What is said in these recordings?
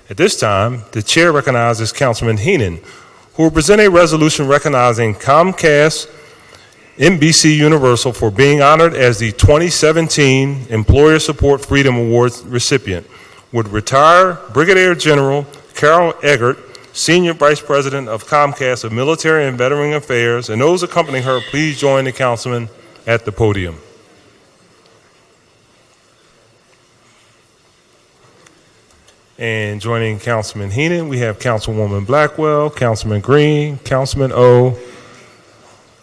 At this time, the chair recognizes Councilman Henon, who will present a resolution recognizing Comcast NBCUniversal for being honored as the 2017 Employer Support Freedom Awards recipient, with retired Brigadier General Carol Eggert, Senior Vice President of Comcast of Military and Veteran Affairs, and those accompanying her, please join the councilman at the podium. And joining Councilman Henon, we have Councilwoman Blackwell, Councilman Green, Councilman O,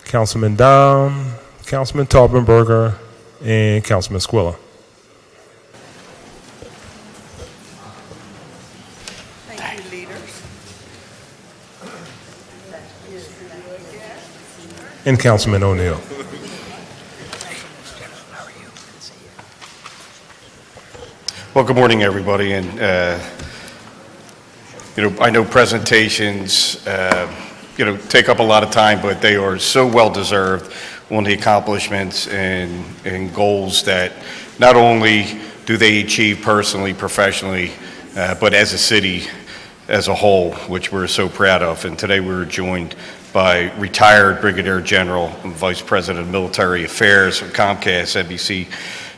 Councilman Dom, Councilman Taubenberger, and Councilman Squilla. Thank you, leaders. And Councilman O'Neill. Well, good morning, everybody. And I know presentations, take up a lot of time, but they are so well deserved on the accomplishments and goals that not only do they achieve personally, professionally, but as a city as a whole, which we're so proud of. And today we're joined by retired Brigadier General and Vice President of Military Affairs of Comcast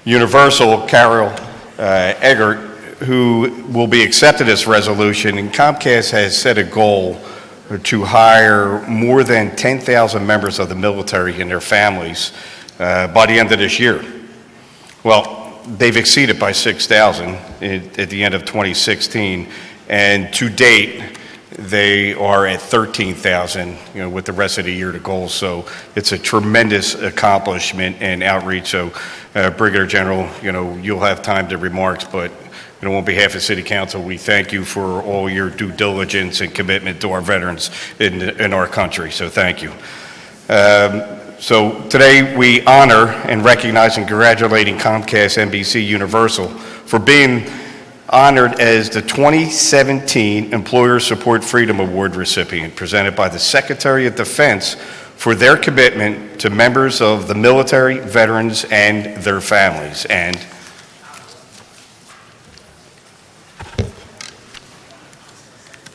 NBCUniversal, Carol Eggert, who will be accepting this resolution. And Comcast has set a goal to hire more than 10,000 members of the military and their families by the end of this year. Well, they've exceeded by 6,000 at the end of 2016, and to date, they are at 13,000, with the rest of the year to go. So it's a tremendous accomplishment and outreach. So, Brigadier General, you'll have time to remarks, but on behalf of City Council, we thank you for all your due diligence and commitment to our veterans in our country. So thank you. So today we honor and recognize and congratulating Comcast NBCUniversal for being honored as the 2017 Employer Support Freedom Award recipient, presented by the Secretary of Defense for their commitment to members of the military, veterans, and their families. And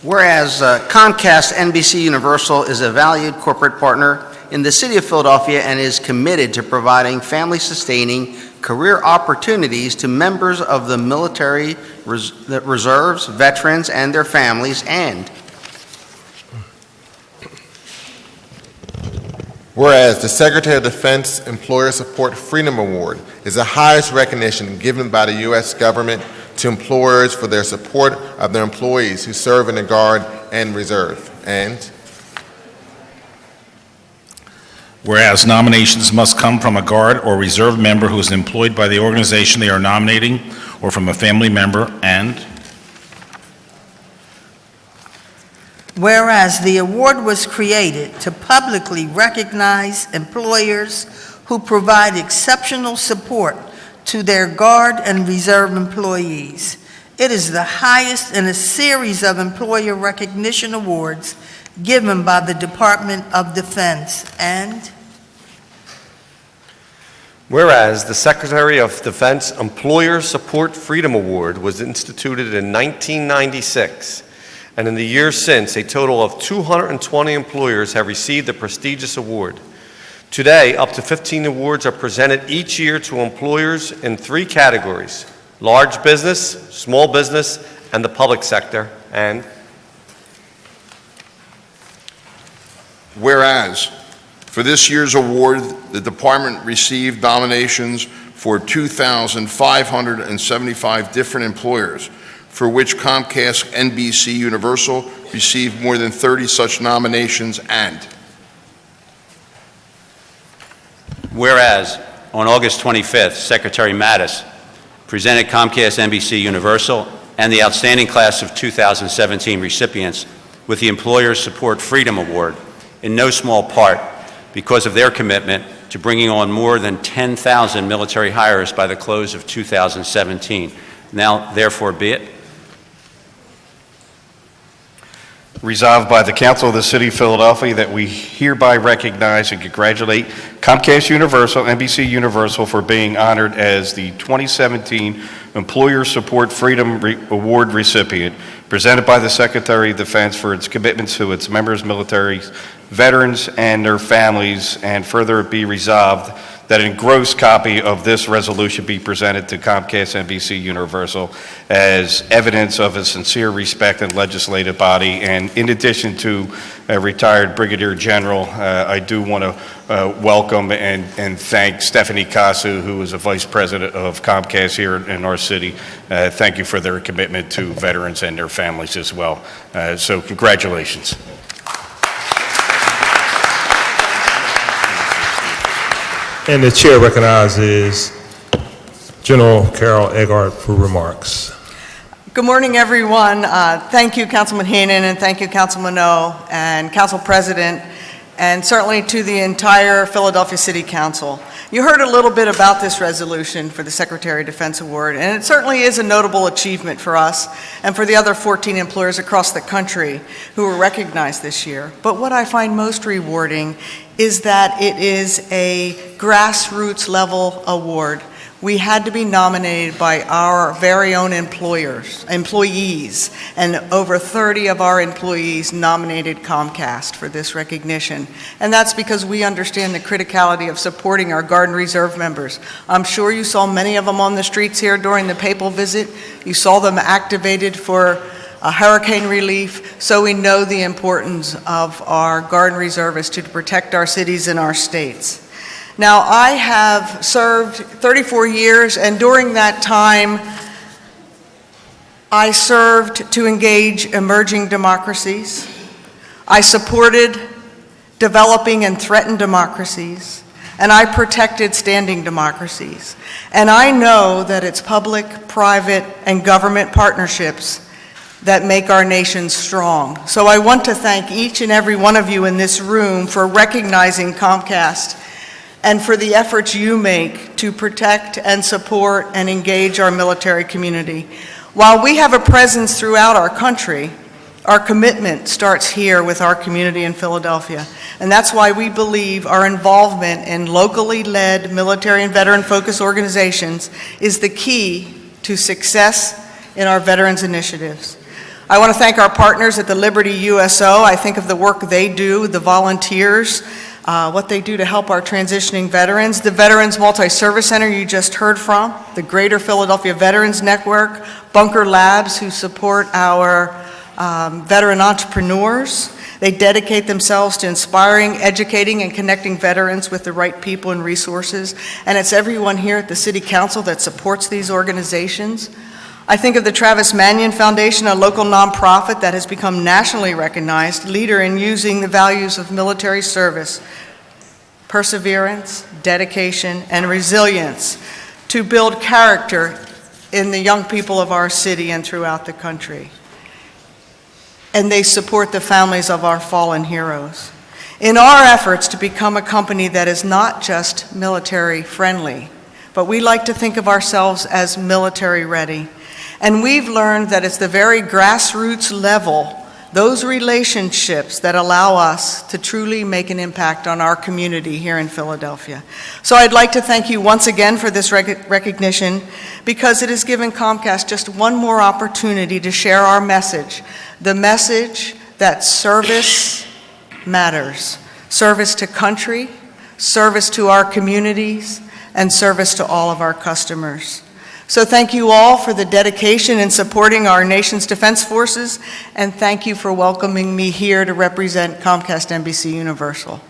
whereas Comcast NBCUniversal is a valued corporate partner in the City of Philadelphia and is committed to providing family-sustaining career opportunities to members of the military reserves, veterans, and their families. And whereas the Secretary of Defense Employer Support Freedom Award is the highest recognition given by the U.S. government to employers for their support of their employees who serve in the Guard and Reserve. And whereas nominations must come from a Guard or Reserve member who is employed by the organization they are nominating or from a family member. And whereas the award was created to publicly recognize employers who provide exceptional support to their Guard and Reserve employees. It is the highest in a series of employer recognition awards given by the Department of Defense. And whereas the Secretary of Defense Employer Support Freedom Award was instituted in 1996, and in the years since, a total of 220 employers have received the prestigious award. Today, up to 15 awards are presented each year to employers in 3 categories: large business, small business, and the public sector. And whereas for this year's award, the department received nominations for 2,575 different employers, for which Comcast NBCUniversal received more than 30 such nominations. And whereas on August 25th, Secretary Mattis presented Comcast NBCUniversal and the outstanding class of 2017 recipients with the Employer Support Freedom Award, in no small part because of their commitment to bringing on more than 10,000 military hires by the close of 2017. Now, therefore, be it. Resolved by the Council of the City of Philadelphia that we hereby recognize and congratulate Comcast Universal, NBC Universal, for being honored as the 2017 Employer Support Freedom Award recipient, presented by the Secretary of Defense for its commitments to its members, military, veterans, and their families, and further be resolved that an engrossed copy of this resolution be presented to Comcast NBC Universal as evidence of a sincere respect in legislative body. And in addition to a retired Brigadier General, I do want to welcome and thank Stephanie Casu, who is a Vice President of Comcast here in our city. Thank you for their commitment to veterans and their families as well. So congratulations. And the chair recognizes General Carol Eggart for remarks. Good morning, everyone. Thank you, Councilman Henon, and thank you, Councilman O, and Council President, and certainly to the entire Philadelphia City Council. You heard a little bit about this resolution for the Secretary of Defense Award, and it certainly is a notable achievement for us and for the other 14 employers across the country who were recognized this year. But what I find most rewarding is that it is a grassroots level award. We had to be nominated by our very own employees, and over 30 of our employees nominated Comcast for this recognition. And that's because we understand the criticality of supporting our Guard and Reserve members. I'm sure you saw many of them on the streets here during the papal visit. You saw them activated for hurricane relief, so we know the importance of our Guard and Reservists to protect our cities and our states. Now, I have served 34 years, and during that time, I served to engage emerging democracies. I supported developing and threatened democracies, and I protected standing democracies. And I know that it's public, private, and government partnerships that make our nation strong. So I want to thank each and every one of you in this room for recognizing Comcast and for the efforts you make to protect and support and engage our military community. While we have a presence throughout our country, our commitment starts here with our community in Philadelphia. And that's why we believe our involvement in locally led military and veteran-focused organizations is the key to success in our veterans initiatives. I want to thank our partners at the Liberty USO. I think of the work they do, the volunteers, what they do to help our transitioning veterans, the Veterans Multi-Service Center you just heard from, the Greater Philadelphia Veterans Network, Bunker Labs, who support our veteran entrepreneurs. They dedicate themselves to inspiring, educating, and connecting veterans with the right people and resources. And it's everyone here at the City Council that supports these organizations. I think of the Travis Manion Foundation, a local nonprofit that has become nationally recognized, leader in using the values of military service, perseverance, dedication, and resilience to build character in the young people of our city and throughout the country. And they support the families of our fallen heroes. In our efforts to become a company that is not just military friendly, but we like to think of ourselves as military ready. And we've learned that it's the very grassroots level, those relationships that allow us to truly make an impact on our community here in Philadelphia. So I'd like to thank you once again for this recognition, because it has given Comcast just one more opportunity to share our message, the message that service matters. Service to country, service to our communities, and service to all of our customers. So thank you all for the dedication in supporting our nation's defense forces, and thank you for welcoming me here to represent Comcast NBC Universal.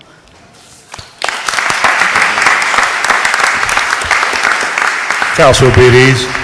Council, be at ease.